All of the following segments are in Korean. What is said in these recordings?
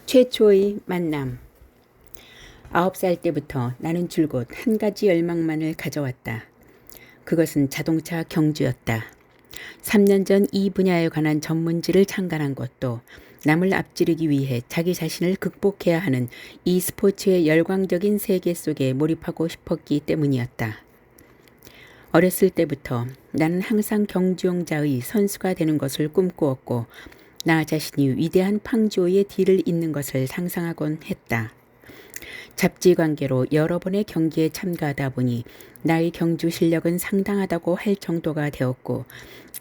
최초의 만남. 9살 때부터 나는 줄곧 한 가지 열망만을 가져왔다. 그것은 자동차 경주였다. 3년 전 이 분야에 관한 전문지를 창간한 것도 남을 앞지르기 위해 자기 자신을 극복해야 하는 이 스포츠의 열광적인 세계 속에 몰입하고 싶었기 때문이었다. 어렸을 때부터 나는 항상 경주용자의 선수가 되는 것을 꿈꾸었고 나 자신이 위대한 팡주오의 뒤를 잇는 것을 상상하곤 했다. 잡지 관계로 여러 번의 경기에 참가하다 보니 나의 경주 실력은 상당하다고 할 정도가 되었고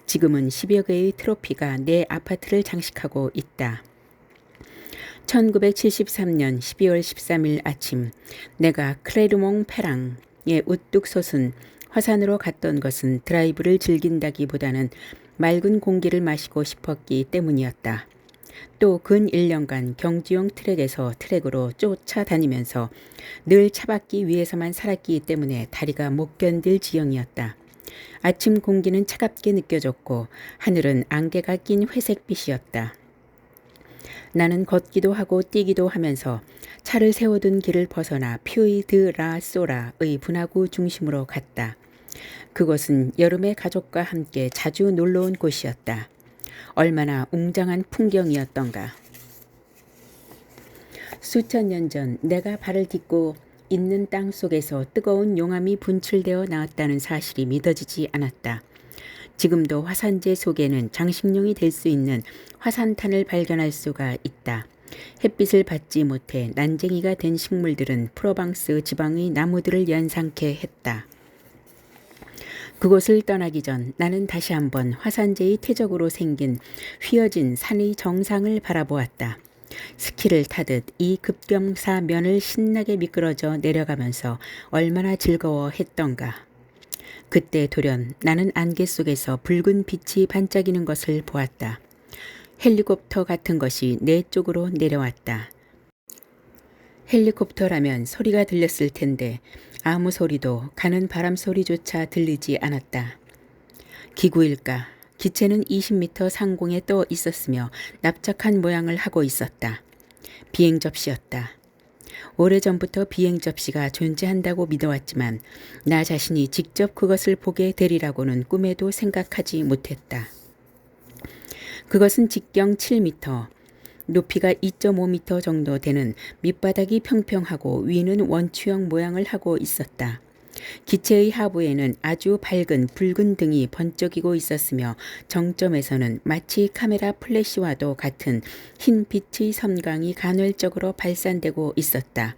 지금은 10여 개의 트로피가 내 아파트를 장식하고 있다. 1973년 12월 13일 아침 내가 크레르몽 페랑에 우뚝 솟은 화산으로 갔던 것은 드라이브를 즐긴다기보다는 맑은 공기를 마시고 싶었기 때문이었다. 또 근 1년간 경주용 트랙에서 트랙으로 쫓아다니면서 늘 차받기 위해서만 살았기 때문에 다리가 못 견딜 지경이었다. 아침 공기는 차갑게 느껴졌고 하늘은 안개가 낀 회색빛이었다. 나는 걷기도 하고 뛰기도 하면서 차를 세워둔 길을 벗어나 퓨이 드 라 소라의 분화구 중심으로 갔다. 그곳은 여름에 가족과 함께 자주 놀러온 곳이었다. 얼마나 웅장한 풍경이었던가. 수천 년 전 내가 발을 딛고 있는 땅 속에서 뜨거운 용암이 분출되어 나왔다는 사실이 믿어지지 않았다. 지금도 화산재 속에는 장식용이 될 수 있는 화산탄을 발견할 수가 있다. 햇빛을 받지 못해 난쟁이가 된 식물들은 프로방스 지방의 나무들을 연상케 했다. 그곳을 떠나기 전 나는 다시 한번 화산재의 퇴적으로 생긴 휘어진 산의 정상을 바라보았다. 스키를 타듯 이 급경사면을 신나게 미끄러져 내려가면서 얼마나 즐거워했던가. 그때 돌연 나는 안개 속에서 붉은 빛이 반짝이는 것을 보았다. 헬리콥터 같은 것이 내 쪽으로 내려왔다. 헬리콥터라면 소리가 들렸을 텐데 아무 소리도 가는 바람 소리조차 들리지 않았다. 기구일까? 기체는 20m 상공에 떠 있었으며 납작한 모양을 하고 있었다. 비행 접시였다. 오래전부터 비행 접시가 존재한다고 믿어왔지만 나 자신이 직접 그것을 보게 되리라고는 꿈에도 생각하지 못했다. 그것은 직경 7m, 높이가 2.5m 정도 되는 밑바닥이 평평하고 위는 원추형 모양을 하고 있었다. 기체의 하부에는 아주 밝은 붉은 등이 번쩍이고 있었으며 정점에서는 마치 카메라 플래시와도 같은 흰 빛의 섬광이 간헐적으로 발산되고 있었다.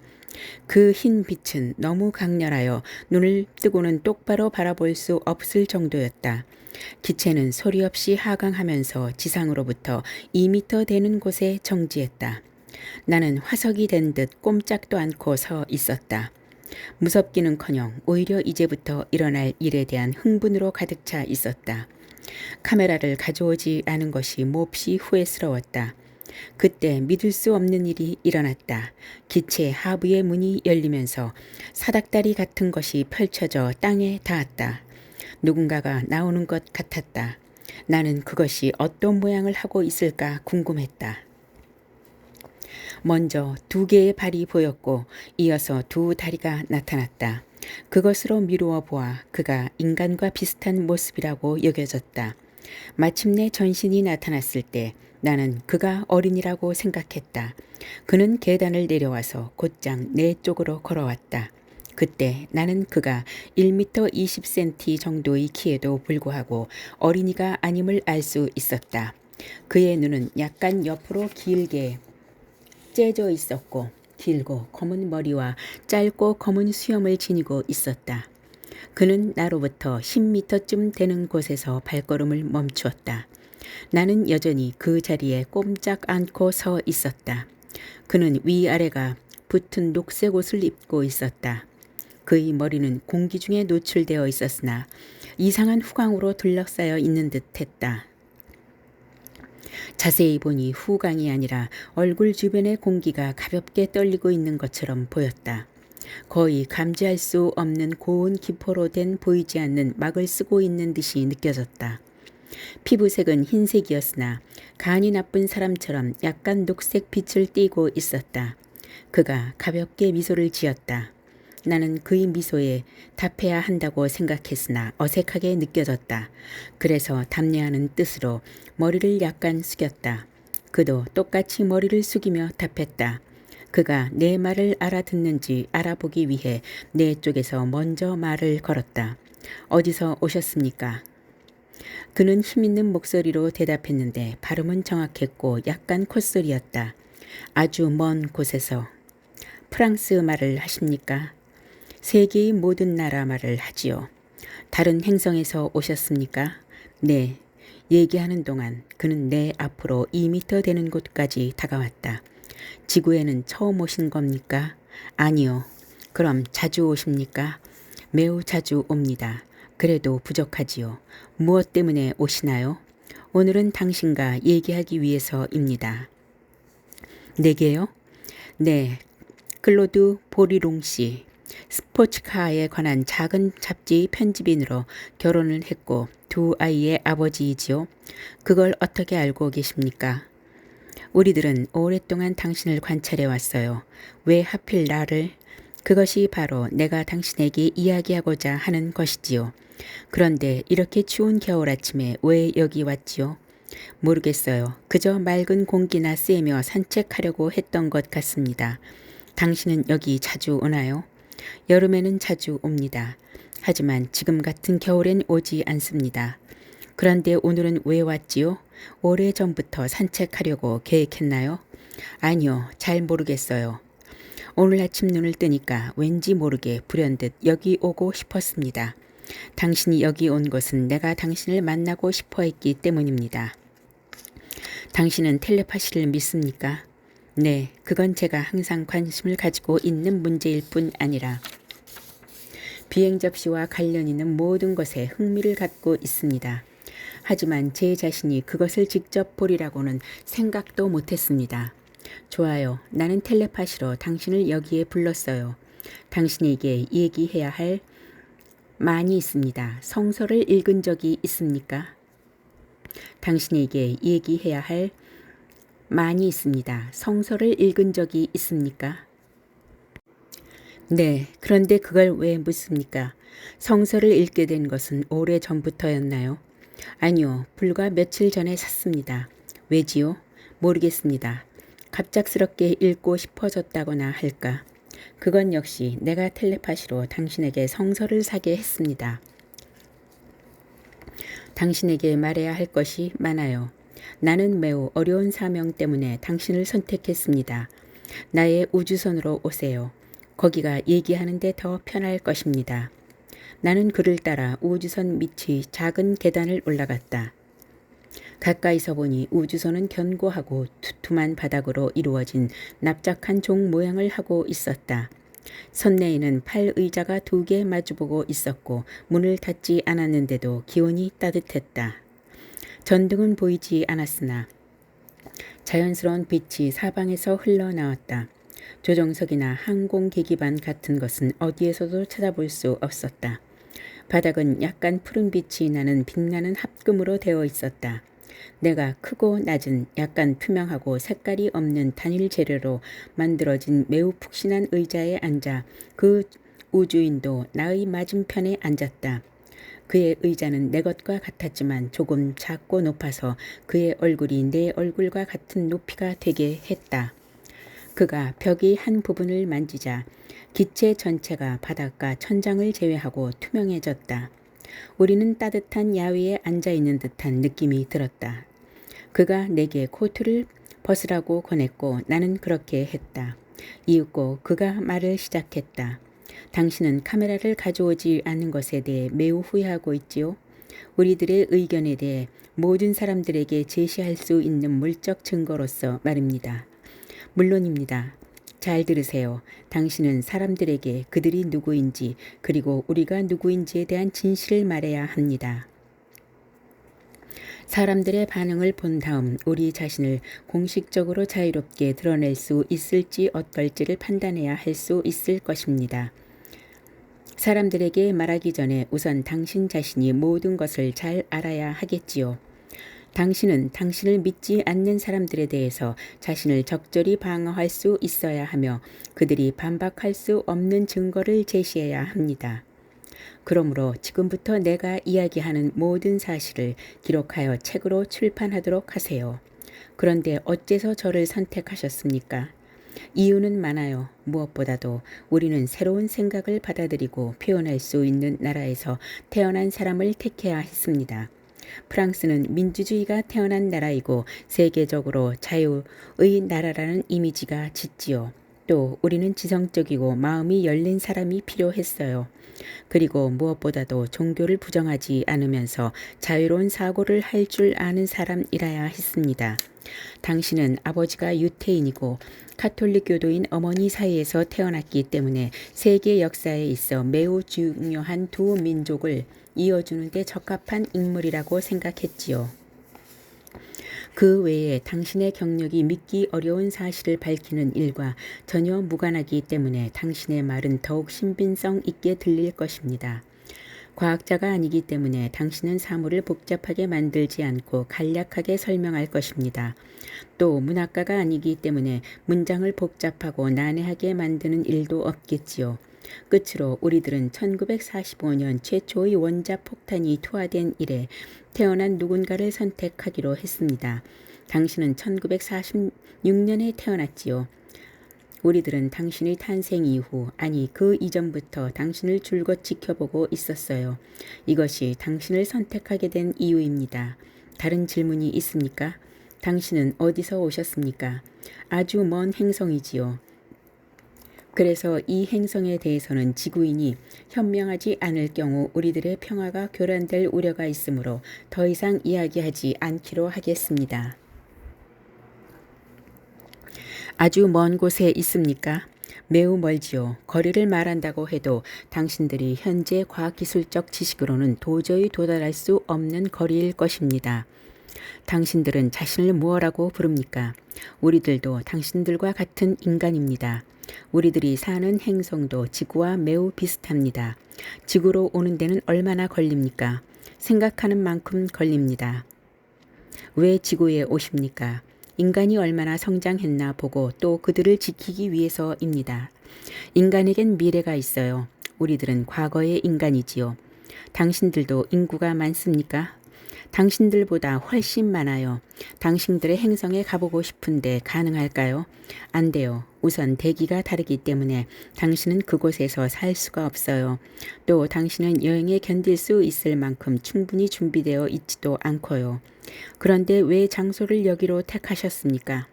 그 흰 빛은 너무 강렬하여 눈을 뜨고는 똑바로 바라볼 수 없을 정도였다. 기체는 소리 없이 하강하면서 지상으로부터 2m 되는 곳에 정지했다. 나는 화석이 된 듯 꼼짝도 않고 서 있었다. 무섭기는커녕 오히려 이제부터 일어날 일에 대한 흥분으로 가득 차 있었다. 카메라를 가져오지 않은 것이 몹시 후회스러웠다. 그때 믿을 수 없는 일이 일어났다. 기체 하부의 문이 열리면서 사닥다리 같은 것이 펼쳐져 땅에 닿았다. 누군가가 나오는 것 같았다. 나는 그것이 어떤 모양을 하고 있을까 궁금했다. 먼저 2개의 발이 보였고 이어서 2 다리가 나타났다. 그것으로 미루어 보아 그가 인간과 비슷한 모습이라고 여겨졌다. 마침내 전신이 나타났을 때 나는 그가 어린이라고 생각했다. 그는 계단을 내려와서 곧장 내 쪽으로 걸어왔다. 그때 나는 그가 1m 20cm 정도의 키에도 불구하고 어린이가 아님을 알 수 있었다. 그의 눈은 약간 옆으로 길게 째져 있었고 길고 검은 머리와 짧고 검은 수염을 지니고 있었다. 그는 나로부터 10m쯤 되는 곳에서 발걸음을 멈추었다. 나는 여전히 그 자리에 꼼짝 않고 서 있었다. 그는 위아래가 붙은 녹색 옷을 입고 있었다. 그의 머리는 공기 중에 노출되어 있었으나 이상한 후광으로 둘러싸여 있는 듯 했다. 자세히 보니 후광이 아니라 얼굴 주변의 공기가 가볍게 떨리고 있는 것처럼 보였다. 거의 감지할 수 없는 고운 기포로 된 보이지 않는 막을 쓰고 있는 듯이 느껴졌다. 피부색은 흰색이었으나 간이 나쁜 사람처럼 약간 녹색 빛을 띠고 있었다. 그가 가볍게 미소를 지었다. 나는 그의 미소에 답해야 한다고 생각했으나 어색하게 느껴졌다. 그래서 답례하는 뜻으로 머리를 약간 숙였다. 그도 똑같이 머리를 숙이며 답했다. 그가 내 말을 알아듣는지 알아보기 위해 내 쪽에서 먼저 말을 걸었다. 어디서 오셨습니까? 그는 힘있는 목소리로 대답했는데 발음은 정확했고 약간 콧소리였다. 아주 먼 곳에서. 프랑스 말을 하십니까? 세계의 모든 나라 말을 하지요. 다른 행성에서 오셨습니까? 네. 얘기하는 동안 그는 내 앞으로 2미터 되는 곳까지 다가왔다. 지구에는 처음 오신 겁니까? 아니요. 그럼 자주 오십니까? 매우 자주 옵니다. 그래도 부족하지요. 무엇 때문에 오시나요? 오늘은 당신과 얘기하기 위해서입니다. 내게요? 네. 클로드 보리롱 씨. 스포츠카에 관한 작은 잡지 편집인으로 결혼을 했고 두 아이의 아버지이지요. 그걸 어떻게 알고 계십니까? 우리들은 오랫동안 당신을 관찰해 왔어요. 왜 하필 나를? 그것이 바로 내가 당신에게 이야기하고자 하는 것이지요. 그런데 이렇게 추운 겨울 아침에 왜 여기 왔지요? 모르겠어요. 그저 맑은 공기나 쐬며 산책하려고 했던 것 같습니다. 당신은 여기 자주 오나요? 여름에는 자주 옵니다. 하지만 지금 같은 겨울엔 오지 않습니다. 그런데 오늘은 왜 왔지요? 오래전부터 산책하려고 계획했나요? 아니요, 잘 모르겠어요. 오늘 아침 눈을 뜨니까 왠지 모르게 불현듯 여기 오고 싶었습니다. 당신이 여기 온 것은 내가 당신을 만나고 싶어 했기 때문입니다. 당신은 텔레파시를 믿습니까? 네, 그건 제가 항상 관심을 가지고 있는 문제일 뿐 아니라 비행 접시와 관련 있는 모든 것에 흥미를 갖고 있습니다. 하지만 제 자신이 그것을 직접 보리라고는 생각도 못했습니다. 좋아요. 나는 텔레파시로 당신을 여기에 불렀어요. 당신에게 얘기해야 할 많이 있습니다. 성서를 읽은 적이 있습니까? 당신에게 얘기해야 할 많이 있습니다. 성서를 읽은 적이 있습니까? 네, 그런데 그걸 왜 묻습니까? 성서를 읽게 된 것은 오래 전부터였나요? 아니요, 불과 며칠 전에 샀습니다. 왜지요? 모르겠습니다. 갑작스럽게 읽고 싶어졌다거나 할까? 그건 역시 내가 텔레파시로 당신에게 성서를 사게 했습니다. 당신에게 말해야 할 것이 많아요. 나는 매우 어려운 사명 때문에 당신을 선택했습니다. 나의 우주선으로 오세요. 거기가 얘기하는데 더 편할 것입니다. 나는 그를 따라 우주선 밑의 작은 계단을 올라갔다. 가까이서 보니 우주선은 견고하고 두툼한 바닥으로 이루어진 납작한 종 모양을 하고 있었다. 선내에는 팔 의자가 2개 마주보고 있었고 문을 닫지 않았는데도 기온이 따뜻했다. 전등은 보이지 않았으나 자연스러운 빛이 사방에서 흘러나왔다. 조정석이나 항공 계기반 같은 것은 어디에서도 찾아볼 수 없었다. 바닥은 약간 푸른 빛이 나는 빛나는 합금으로 되어 있었다. 내가 크고 낮은 약간 투명하고 색깔이 없는 단일 재료로 만들어진 매우 푹신한 의자에 앉아 그 우주인도 나의 맞은편에 앉았다. 그의 의자는 내 것과 같았지만 조금 작고 높아서 그의 얼굴이 내 얼굴과 같은 높이가 되게 했다. 그가 벽의 한 부분을 만지자 기체 전체가 바닥과 천장을 제외하고 투명해졌다. 우리는 따뜻한 야외에 앉아있는 듯한 느낌이 들었다. 그가 내게 코트를 벗으라고 권했고 나는 그렇게 했다. 이윽고 그가 말을 시작했다. 당신은 카메라를 가져오지 않은 것에 대해 매우 후회하고 있지요. 우리들의 의견에 대해 모든 사람들에게 제시할 수 있는 물적 증거로서 말입니다. 물론입니다. 잘 들으세요. 당신은 사람들에게 그들이 누구인지 그리고 우리가 누구인지에 대한 진실을 말해야 합니다. 사람들의 반응을 본 다음 우리 자신을 공식적으로 자유롭게 드러낼 수 있을지 어떨지를 판단해야 할 수 있을 것입니다. 사람들에게 말하기 전에 우선 당신 자신이 모든 것을 잘 알아야 하겠지요. 당신은 당신을 믿지 않는 사람들에 대해서 자신을 적절히 방어할 수 있어야 하며 그들이 반박할 수 없는 증거를 제시해야 합니다. 그러므로 지금부터 내가 이야기하는 모든 사실을 기록하여 책으로 출판하도록 하세요. 그런데 어째서 저를 선택하셨습니까? 이유는 많아요. 무엇보다도 우리는 새로운 생각을 받아들이고 표현할 수 있는 나라에서 태어난 사람을 택해야 했습니다. 프랑스는 민주주의가 태어난 나라이고 세계적으로 자유의 나라라는 이미지가 짙지요. 또 우리는 지성적이고 마음이 열린 사람이 필요했어요. 그리고 무엇보다도 종교를 부정하지 않으면서 자유로운 사고를 할 줄 아는 사람이라야 했습니다. 당신은 아버지가 유태인이고 카톨릭 교도인 어머니 사이에서 태어났기 때문에 세계 역사에 있어 매우 중요한 두 민족을 이어주는 데 적합한 인물이라고 생각했지요. 그 외에 당신의 경력이 믿기 어려운 사실을 밝히는 일과 전혀 무관하기 때문에 당신의 말은 더욱 신빙성 있게 들릴 것입니다. 과학자가 아니기 때문에 당신은 사물을 복잡하게 만들지 않고 간략하게 설명할 것입니다. 또 문학가가 아니기 때문에 문장을 복잡하고 난해하게 만드는 일도 없겠지요. 끝으로 우리들은 1945년 최초의 원자 폭탄이 투하된 이래 태어난 누군가를 선택하기로 했습니다. 당신은 1946년에 태어났지요. 우리들은 당신의 탄생 이후, 아니 그 이전부터 당신을 줄곧 지켜보고 있었어요. 이것이 당신을 선택하게 된 이유입니다. 다른 질문이 있습니까? 당신은 어디서 오셨습니까? 아주 먼 행성이지요. 그래서 이 행성에 대해서는 지구인이 현명하지 않을 경우 우리들의 평화가 교란될 우려가 있으므로 더 이상 이야기하지 않기로 하겠습니다. 아주 먼 곳에 있습니까? 매우 멀지요. 거리를 말한다고 해도 당신들이 현재 과학기술적 지식으로는 도저히 도달할 수 없는 거리일 것입니다. 당신들은 자신을 무엇라고 부릅니까? 우리들도 당신들과 같은 인간입니다. 우리들이 사는 행성도 지구와 매우 비슷합니다. 지구로 오는 데는 얼마나 걸립니까? 생각하는 만큼 걸립니다. 왜 지구에 오십니까? 인간이 얼마나 성장했나 보고 또 그들을 지키기 위해서입니다. 인간에겐 미래가 있어요. 우리들은 과거의 인간이지요. 당신들도 인구가 많습니까? 당신들보다 훨씬 많아요. 당신들의 행성에 가보고 싶은데 가능할까요? 안 돼요. 우선 대기가 다르기 때문에 당신은 그곳에서 살 수가 없어요. 또 당신은 여행에 견딜 수 있을 만큼 충분히 준비되어 있지도 않고요. 그런데 왜 장소를 여기로 택하셨습니까?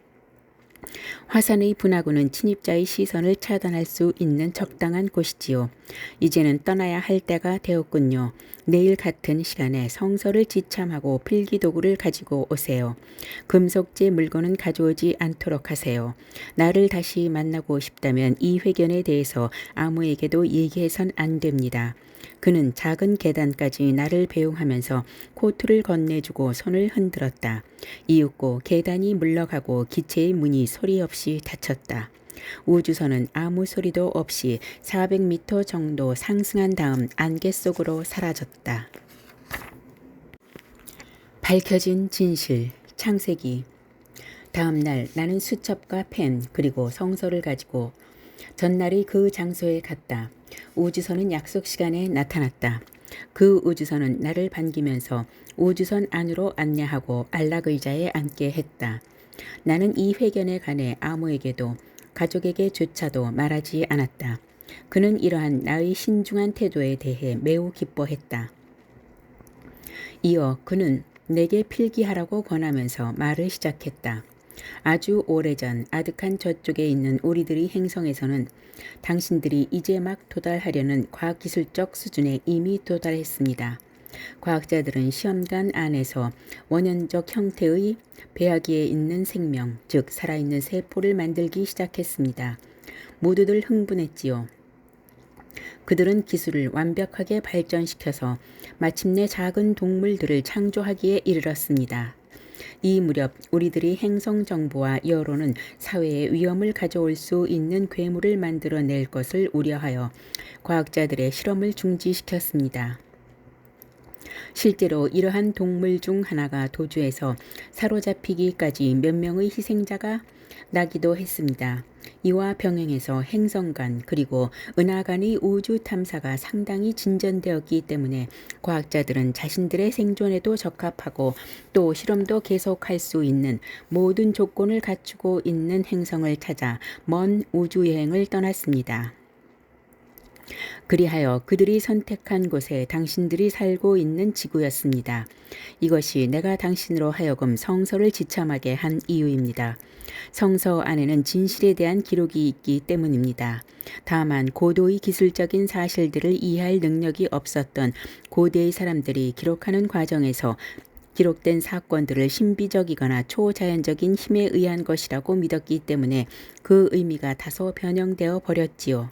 화산의 분화구는 침입자의 시선을 차단할 수 있는 적당한 곳이지요. 이제는 떠나야 할 때가 되었군요. 내일 같은 시간에 성서를 지참하고 필기도구를 가지고 오세요. 금속제 물건은 가져오지 않도록 하세요. 나를 다시 만나고 싶다면 이 회견에 대해서 아무에게도 얘기해선 안 됩니다. 그는 작은 계단까지 나를 배웅하면서 코트를 건네주고 손을 흔들었다. 이윽고 계단이 물러가고 기체의 문이 소리 없이 닫혔다. 우주선은 아무 소리도 없이 400m 정도 상승한 다음 안개 속으로 사라졌다. 밝혀진 진실, 창세기. 다음 날 나는 수첩과 펜 그리고 성서를 가지고 전날의 그 장소에 갔다. 우주선은 약속 시간에 나타났다. 그 우주선은 나를 반기면서 우주선 안으로 안내하고 안락의자에 앉게 했다. 나는 이 회견에 관해 아무에게도 가족에게조차도 말하지 않았다. 그는 이러한 나의 신중한 태도에 대해 매우 기뻐했다. 이어 그는 내게 필기하라고 권하면서 말을 시작했다. 아주 오래전 아득한 저쪽에 있는 우리들의 행성에서는 당신들이 이제 막 도달하려는 과학기술적 수준에 이미 도달했습니다. 과학자들은 시험관 안에서 원형적 형태의 배아기에 있는 생명, 즉 살아있는 세포를 만들기 시작했습니다. 모두들 흥분했지요. 그들은 기술을 완벽하게 발전시켜서 마침내 작은 동물들을 창조하기에 이르렀습니다. 이 무렵 우리들이 행성 정보와 여론은 사회에 위험을 가져올 수 있는 괴물을 만들어낼 것을 우려하여 과학자들의 실험을 중지시켰습니다. 실제로 이러한 동물 중 하나가 도주해서 사로잡히기까지 몇 명의 희생자가 나기도 했습니다. 이와 병행해서 행성간 그리고 은하간의 우주 탐사가 상당히 진전되었기 때문에 과학자들은 자신들의 생존에도 적합하고 또 실험도 계속할 수 있는 모든 조건을 갖추고 있는 행성을 찾아 먼 우주 여행을 떠났습니다. 그리하여 그들이 선택한 곳에 당신들이 살고 있는 지구였습니다. 이것이 내가 당신으로 하여금 성서를 지참하게 한 이유입니다. 성서 안에는 진실에 대한 기록이 있기 때문입니다. 다만 고도의 기술적인 사실들을 이해할 능력이 없었던 고대의 사람들이 기록하는 과정에서 기록된 사건들을 신비적이거나 초자연적인 힘에 의한 것이라고 믿었기 때문에 그 의미가 다소 변형되어 버렸지요.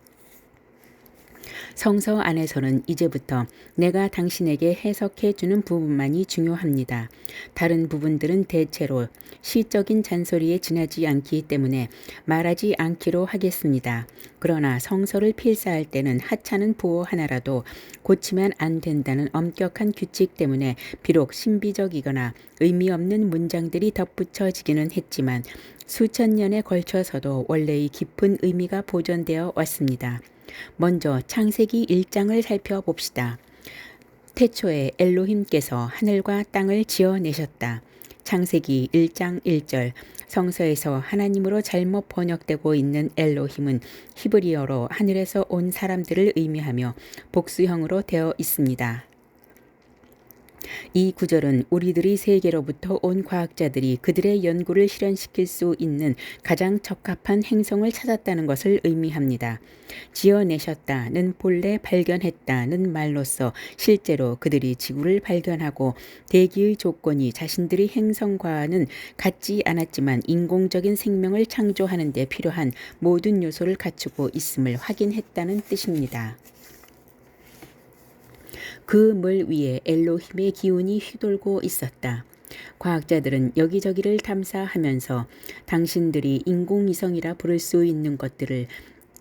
성서 안에서는 이제부터 내가 당신에게 해석해 주는 부분만이 중요합니다. 다른 부분들은 대체로 시적인 잔소리에 지나지 않기 때문에 말하지 않기로 하겠습니다. 그러나 성서를 필사할 때는 하찮은 부호 하나라도 고치면 안 된다는 엄격한 규칙 때문에 비록 신비적이거나 의미 없는 문장들이 덧붙여지기는 했지만 수천 년에 걸쳐서도 원래의 깊은 의미가 보존되어 왔습니다. 먼저 창세기 1장을 살펴봅시다. 태초에 엘로힘께서 하늘과 땅을 지어내셨다. 창세기 1장 1절. 성서에서 하나님으로 잘못 번역되고 있는 엘로힘은 히브리어로 하늘에서 온 사람들을 의미하며 복수형으로 되어 있습니다. 이 구절은 우리들이 세계로부터 온 과학자들이 그들의 연구를 실현시킬 수 있는 가장 적합한 행성을 찾았다는 것을 의미합니다. 지어내셨다는 본래 발견했다는 말로써 실제로 그들이 지구를 발견하고 대기의 조건이 자신들의 행성과는 같지 않았지만 인공적인 생명을 창조하는 데 필요한 모든 요소를 갖추고 있음을 확인했다는 뜻입니다. 그 물 위에 엘로힘의 기운이 휘돌고 있었다. 과학자들은 여기저기를 탐사하면서 당신들이 인공위성이라 부를 수 있는 것들을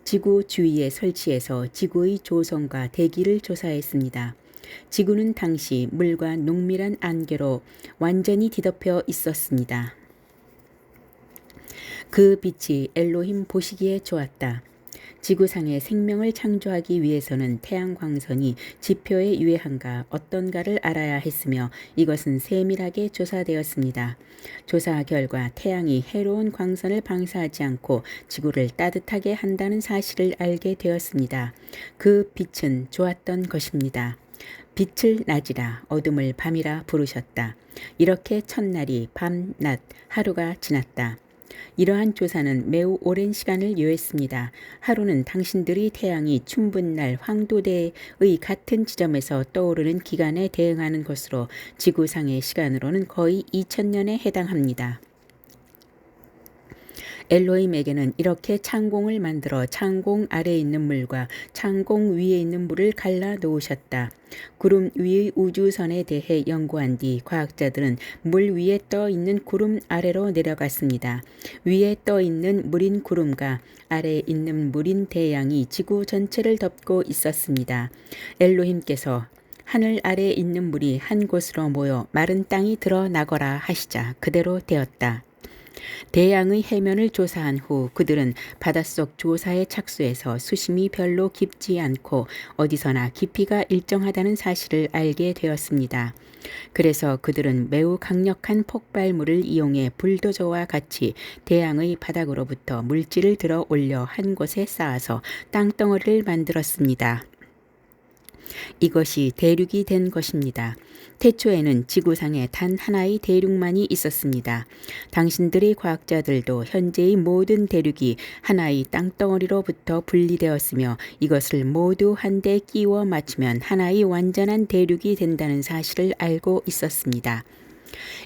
지구 주위에 설치해서 지구의 조성과 대기를 조사했습니다. 지구는 당시 물과 농밀한 안개로 완전히 뒤덮여 있었습니다. 그 빛이 엘로힘 보시기에 좋았다. 지구상에 생명을 창조하기 위해서는 태양광선이 지표에 유해한가 어떤가를 알아야 했으며 이것은 세밀하게 조사되었습니다. 조사 결과 태양이 해로운 광선을 방사하지 않고 지구를 따뜻하게 한다는 사실을 알게 되었습니다. 그 빛은 좋았던 것입니다. 빛을 낮이라 어둠을 밤이라 부르셨다. 이렇게 첫날이 밤, 낮, 하루가 지났다. 이러한 조사는 매우 오랜 시간을 요했습니다. 하루는 당신들이 태양이 춘분날 황도대의 같은 지점에서 떠오르는 기간에 대응하는 것으로 지구상의 시간으로는 거의 2000년에 해당합니다. 엘로힘에게는 이렇게 창공을 만들어 창공 아래에 있는 물과 창공 위에 있는 물을 갈라 놓으셨다. 구름 위의 우주선에 대해 연구한 뒤 과학자들은 물 위에 떠 있는 구름 아래로 내려갔습니다. 위에 떠 있는 물인 구름과 아래에 있는 물인 대양이 지구 전체를 덮고 있었습니다. 엘로힘께서 하늘 아래에 있는 물이 한 곳으로 모여 마른 땅이 드러나거라 하시자 그대로 되었다. 대양의 해면을 조사한 후 그들은 바닷속 조사에 착수해서 수심이 별로 깊지 않고 어디서나 깊이가 일정하다는 사실을 알게 되었습니다. 그래서 그들은 매우 강력한 폭발물을 이용해 불도저와 같이 대양의 바닥으로부터 물질을 들어 올려 한 곳에 쌓아서 땅덩어리를 만들었습니다. 이것이 대륙이 된 것입니다. 태초에는 지구상에 단 하나의 대륙만이 있었습니다. 당신들의 과학자들도 현재의 모든 대륙이 하나의 땅덩어리로부터 분리되었으며 이것을 모두 한데 끼워 맞추면 하나의 완전한 대륙이 된다는 사실을 알고 있었습니다.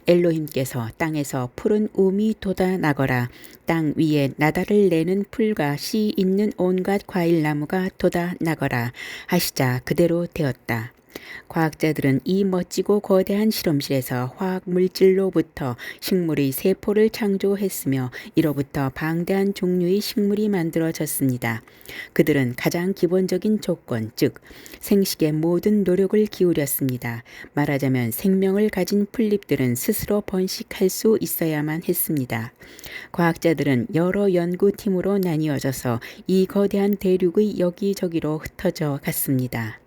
엘로힘께서 땅에서 푸른 움이 돋아나거라 땅 위에 나달을 내는 풀과 씨 있는 온갖 과일나무가 돋아나거라 하시자 그대로 되었다. 과학자들은 이 멋지고 거대한 실험실에서 화학 물질로부터 식물의 세포를 창조했으며 이로부터 방대한 종류의 식물이 만들어졌습니다. 그들은 가장 기본적인 조건, 즉 생식의 모든 노력을 기울였습니다. 말하자면 생명을 가진 풀잎들은 스스로 번식할 수 있어야만 했습니다. 과학자들은 여러 연구팀으로 나뉘어져서 이 거대한 대륙의 여기저기로 흩어져 갔습니다.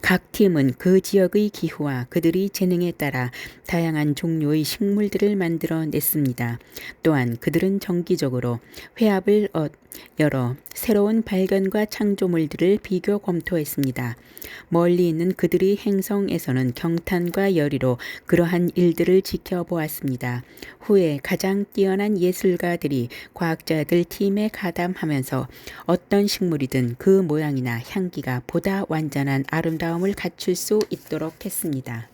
각 팀은 그 지역의 기후와 그들의 재능에 따라 다양한 종류의 식물들을 만들어냈습니다. 또한 그들은 정기적으로 회합을 열어 새로운 발견과 창조물들을 비교 검토했습니다. 멀리 있는 그들의 행성에서는 경탄과 열의로 그러한 일들을 지켜보았습니다. 후에 가장 뛰어난 예술가들이 과학자들 팀에 가담하면서 어떤 식물이든 그 모양이나 향기가 보다 완전한 아름다움을 갖출 수 있도록 했습니다.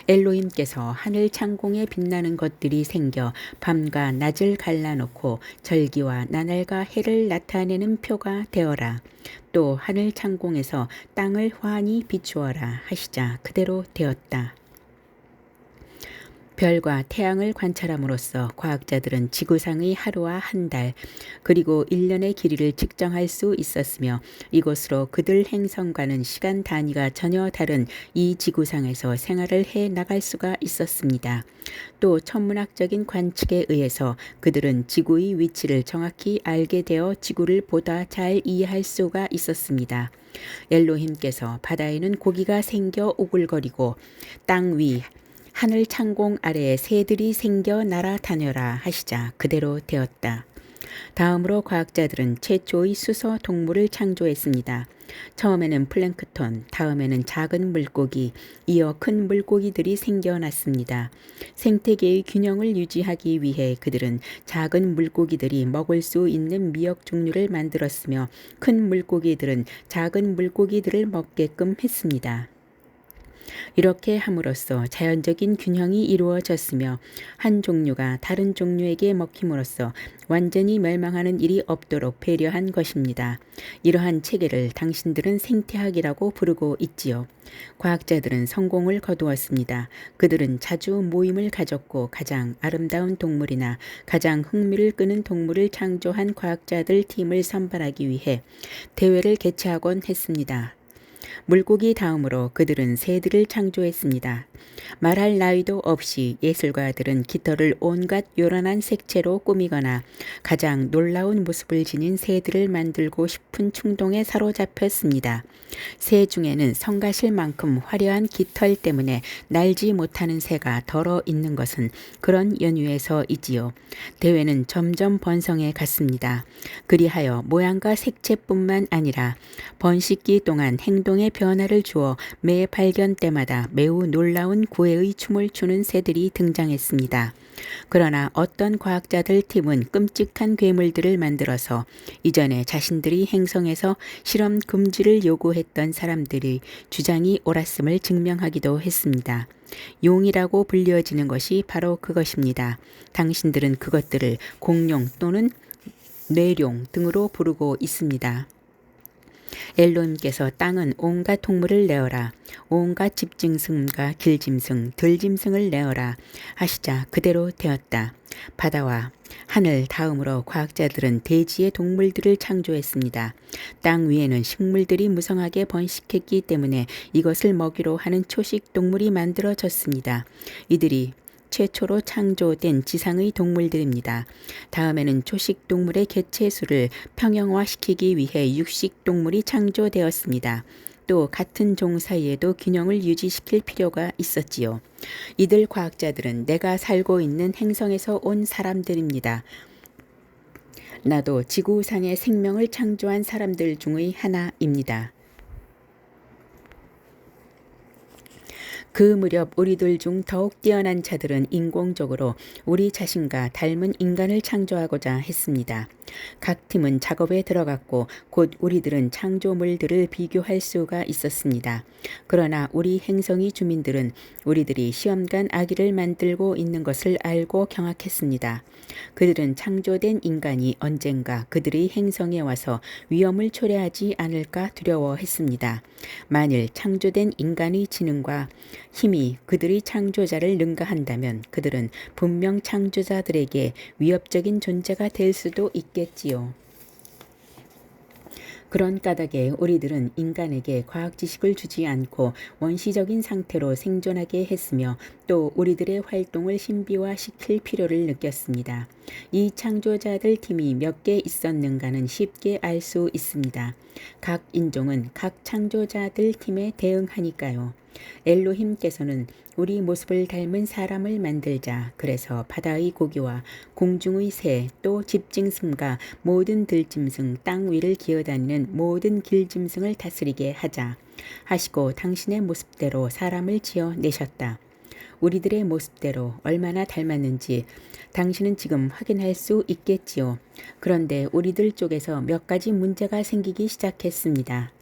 엘로힘께서 하늘 창공에 빛나는 것들이 생겨 밤과 낮을 갈라놓고 절기와 나날과 해를 나타내는 표가 되어라. 또 하늘 창공에서 땅을 환히 비추어라 하시자 그대로 되었다. 별과 태양을 관찰함으로써 과학자들은 지구상의 하루와 한 달, 그리고 1년의 길이를 측정할 수 있었으며 이곳으로 그들 행성과는 시간 단위가 전혀 다른 이 지구상에서 생활을 해 나갈 수가 있었습니다. 또 천문학적인 관측에 의해서 그들은 지구의 위치를 정확히 알게 되어 지구를 보다 잘 이해할 수가 있었습니다. 엘로힘께서 바다에는 고기가 생겨 오글거리고 땅 위, 하늘 창공 아래에 새들이 생겨 날아다녀라 하시자 그대로 되었다. 다음으로 과학자들은 최초의 수소 동물을 창조했습니다. 처음에는 플랭크톤, 다음에는 작은 물고기, 이어 큰 물고기들이 생겨났습니다. 생태계의 균형을 유지하기 위해 그들은 작은 물고기들이 먹을 수 있는 미역 종류를 만들었으며 큰 물고기들은 작은 물고기들을 먹게끔 했습니다. 이렇게 함으로써 자연적인 균형이 이루어졌으며 한 종류가 다른 종류에게 먹힘으로써 완전히 멸망하는 일이 없도록 배려한 것입니다. 이러한 체계를 당신들은 생태학이라고 부르고 있지요. 과학자들은 성공을 거두었습니다. 그들은 자주 모임을 가졌고 가장 아름다운 동물이나 가장 흥미를 끄는 동물을 창조한 과학자들 팀을 선발하기 위해 대회를 개최하곤 했습니다. 물고기 다음으로 그들은 새들을 창조했습니다. 말할 나위도 없이 예술가들은 깃털을 온갖 요란한 색채로 꾸미거나 가장 놀라운 모습을 지닌 새들을 만들고 싶은 충동에 사로잡혔습니다. 새 중에는 성가실만큼 화려한 깃털 때문에 날지 못하는 새가 덜어 있는 것은 그런 연유에서이지요. 대회는 점점 번성해 갔습니다. 그리하여 모양과 색채뿐만 아니라 번식기 동안 행동의 변화를 주어 매 발견 때마다 매우 놀라운 구애의 춤을 추는 새들이 등장했습니다. 그러나 어떤 과학자들 팀은 끔찍한 괴물들을 만들어서 이전에 자신들이 행성에서 실험 금지를 요구했던 사람들의 주장이 옳았음을 증명하기도 했습니다. 용이라고 불려지는 것이 바로 그것입니다. 당신들은 그것들을 공룡 또는 뇌룡 등으로 부르고 있습니다. 엘로힘께서 땅은 온갖 동물을 내어라. 온갖 집짐승과 길짐승, 들짐승을 내어라 하시자 그대로 되었다. 바다와 하늘 다음으로 과학자들은 대지의 동물들을 창조했습니다. 땅 위에는 식물들이 무성하게 번식했기 때문에 이것을 먹이로 하는 초식 동물이 만들어졌습니다. 이들이 최초로 창조된 지상의 동물들입니다. 다음에는 초식 동물의 개체수를 평형화시키기 위해 육식 동물이 창조되었습니다. 또 같은 종 사이에도 균형을 유지시킬 필요가 있었지요. 이들 과학자들은 내가 살고 있는 행성에서 온 사람들입니다. 나도 지구상의 생명을 창조한 사람들 중의 하나입니다. 그 무렵 우리들 중 더욱 뛰어난 자들은 인공적으로 우리 자신과 닮은 인간을 창조하고자 했습니다. 각 팀은 작업에 들어갔고 곧 우리들은 창조물들을 비교할 수가 있었습니다. 그러나 우리 행성의 주민들은 우리들이 시험관 아기를 만들고 있는 것을 알고 경악했습니다. 그들은 창조된 인간이 언젠가 그들의 행성에 와서 위험을 초래하지 않을까 두려워했습니다. 만일 창조된 인간의 지능과 힘이 그들의 창조자를 능가한다면 그들은 분명 창조자들에게 위협적인 존재가 될 수도 있겠지요. 그런 까닭에 우리들은 인간에게 과학 지식을 주지 않고 원시적인 상태로 생존하게 했으며 또 우리들의 활동을 신비화시킬 필요를 느꼈습니다. 이 창조자들 팀이 몇 개 있었는가는 쉽게 알 수 있습니다. 각 인종은 각 창조자들 팀에 대응하니까요. 엘로힘께서는 우리 모습을 닮은 사람을 만들자. 그래서 바다의 고기와 공중의 새, 또 집짐승과 모든 들짐승, 땅 위를 기어다니는 모든 길짐승을 다스리게 하자 하시고 당신의 모습대로 사람을 지어 내셨다. 우리들의 모습대로 얼마나 닮았는지 당신은 지금 확인할 수 있겠지요. 그런데 우리들 쪽에서 몇 가지 문제가 생기기 시작했습니다.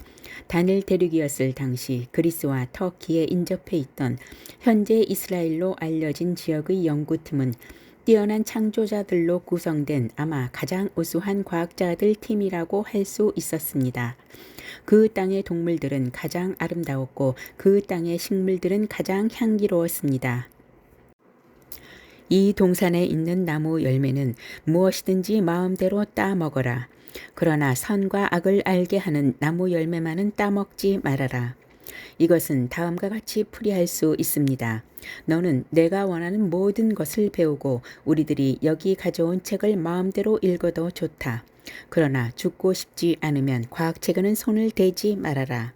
다닐 대륙이었을 당시 그리스와 터키에 인접해 있던 현재 이스라엘로 알려진 지역의 연구팀은 뛰어난 창조자들로 구성된 아마 가장 우수한 과학자들 팀이라고 할 수 있었습니다. 그 땅의 동물들은 가장 아름다웠고 그 땅의 식물들은 가장 향기로웠습니다. 이 동산에 있는 나무 열매는 무엇이든지 마음대로 따먹어라. 그러나 선과 악을 알게 하는 나무 열매만은 따먹지 말아라. 이것은 다음과 같이 풀이할 수 있습니다. 너는 내가 원하는 모든 것을 배우고 우리들이 여기 가져온 책을 마음대로 읽어도 좋다. 그러나 죽고 싶지 않으면 과학책에는 손을 대지 말아라.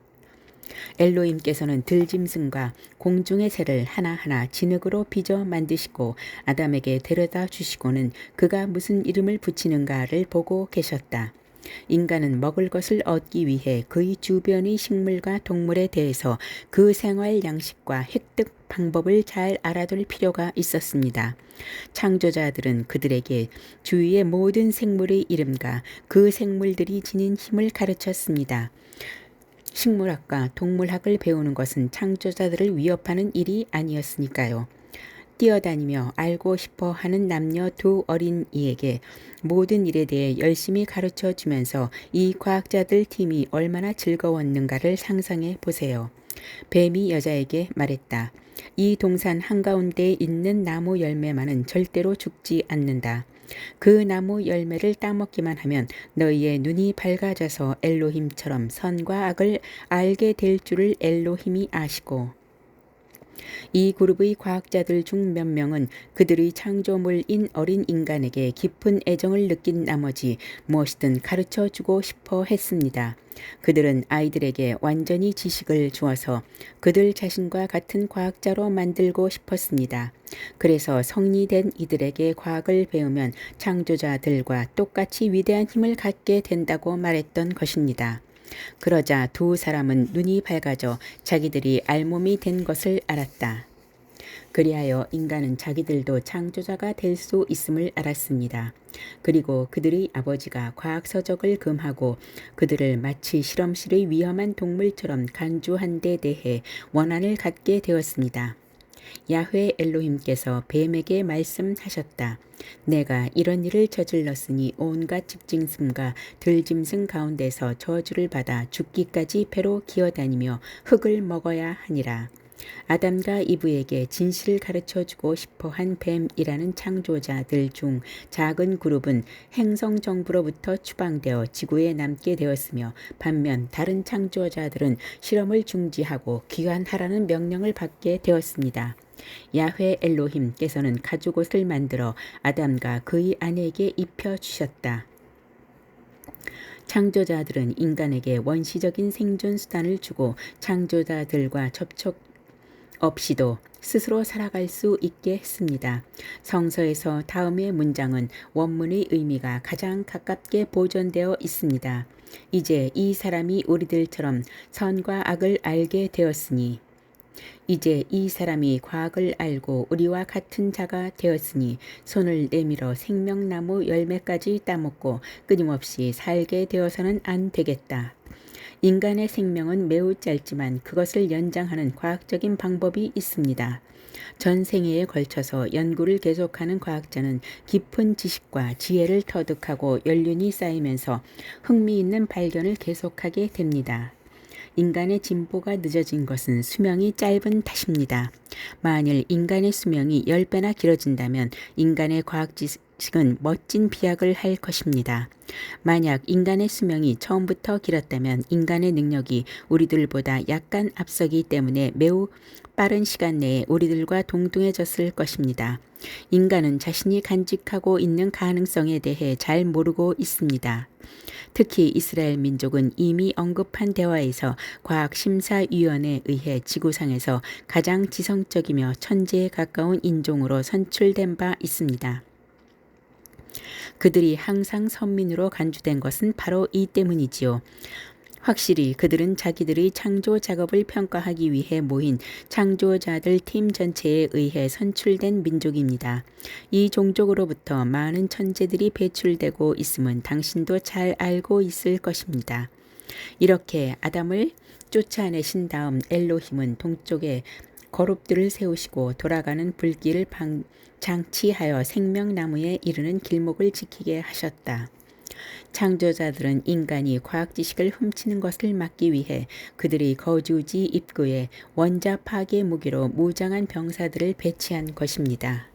엘로힘께서는 들짐승과 공중의 새를 하나하나 진흙으로 빚어 만드시고 아담에게 데려다 주시고는 그가 무슨 이름을 붙이는가를 보고 계셨다. 인간은 먹을 것을 얻기 위해 그의 주변의 식물과 동물에 대해서 그 생활 양식과 획득 방법을 잘 알아둘 필요가 있었습니다. 창조자들은 그들에게 주위의 모든 생물의 이름과 그 생물들이 지닌 힘을 가르쳤습니다. 식물학과 동물학을 배우는 것은 창조자들을 위협하는 일이 아니었으니까요. 뛰어다니며 알고 싶어 하는 남녀 두 어린이에게 모든 일에 대해 열심히 가르쳐 주면서 이 과학자들 팀이 얼마나 즐거웠는가를 상상해 보세요. 뱀이 여자에게 말했다. 이 동산 한가운데에 있는 나무 열매만은 절대로 죽지 않는다. 그 나무 열매를 따먹기만 하면 너희의 눈이 밝아져서 엘로힘처럼 선과 악을 알게 될 줄을 엘로힘이 아시고 이 그룹의 과학자들 중 몇 명은 그들의 창조물인 어린 인간에게 깊은 애정을 느낀 나머지 무엇이든 가르쳐주고 싶어 했습니다. 그들은 아이들에게 완전히 지식을 주어서 그들 자신과 같은 과학자로 만들고 싶었습니다. 그래서 성인이 된 이들에게 과학을 배우면 창조자들과 똑같이 위대한 힘을 갖게 된다고 말했던 것입니다. 그러자 두 사람은 눈이 밝아져 자기들이 알몸이 된 것을 알았다. 그리하여 인간은 자기들도 창조자가 될 수 있음을 알았습니다. 그리고 그들의 아버지가 과학서적을 금하고 그들을 마치 실험실의 위험한 동물처럼 간주한 데 대해 원한을 갖게 되었습니다. 야훼 엘로힘께서 뱀에게 말씀하셨다. 내가 이런 일을 저질렀으니 온갖 집짐승과 들짐승 가운데서 저주를 받아 죽기까지 배로 기어다니며 흙을 먹어야 하니라. 아담과 이브에게 진실을 가르쳐주고 싶어한 뱀이라는 창조자들 중 작은 그룹은 행성 정부로부터 추방되어 지구에 남게 되었으며 반면 다른 창조자들은 실험을 중지하고 귀환하라는 명령을 받게 되었습니다. 야훼 엘로힘께서는 가죽옷을 만들어 아담과 그의 아내에게 입혀주셨다. 창조자들은 인간에게 원시적인 생존 수단을 주고 창조자들과 접촉 없이도 스스로 살아갈 수 있게 했습니다. 성서에서 다음의 문장은 원문의 의미가 가장 가깝게 보존되어 있습니다. 이제 이 사람이 우리들처럼 선과 악을 알게 되었으니 이제 이 사람이 과학을 알고 우리와 같은 자가 되었으니 손을 내밀어 생명나무 열매까지 따먹고 끊임없이 살게 되어서는 안 되겠다. 인간의 생명은 매우 짧지만 그것을 연장하는 과학적인 방법이 있습니다. 전 생애에 걸쳐서 연구를 계속하는 과학자는 깊은 지식과 지혜를 터득하고 연륜이 쌓이면서 흥미있는 발견을 계속하게 됩니다. 인간의 진보가 늦어진 것은 수명이 짧은 탓입니다. 만일 인간의 수명이 10배나 길어진다면 인간의 과학 지식은 멋진 비약을 할 것입니다. 만약 인간의 수명이 처음부터 길었다면 인간의 능력이 우리들보다 약간 앞서기 때문에 매우 빠른 시간 내에 우리들과 동등해졌을 것입니다. 인간은 자신이 간직하고 있는 가능성에 대해 잘 모르고 있습니다. 특히 이스라엘 민족은 이미 언급한 대화에서 과학심사위원회에 의해 지구상에서 가장 지성적이며 천재에 가까운 인종으로 선출된 바 있습니다. 그들이 항상 선민으로 간주된 것은 바로 이 때문이지요. 확실히 그들은 자기들의 창조 작업을 평가하기 위해 모인 창조자들 팀 전체에 의해 선출된 민족입니다. 이 종족으로부터 많은 천재들이 배출되고 있음은 당신도 잘 알고 있을 것입니다. 이렇게 아담을 쫓아내신 다음 엘로힘은 동쪽에 거룹들을 세우시고 돌아가는 불길을 장치하여 생명나무에 이르는 길목을 지키게 하셨다. 창조자들은 인간이 과학 지식을 훔치는 것을 막기 위해 그들의 거주지 입구에 원자 파괴 무기로 무장한 병사들을 배치한 것입니다.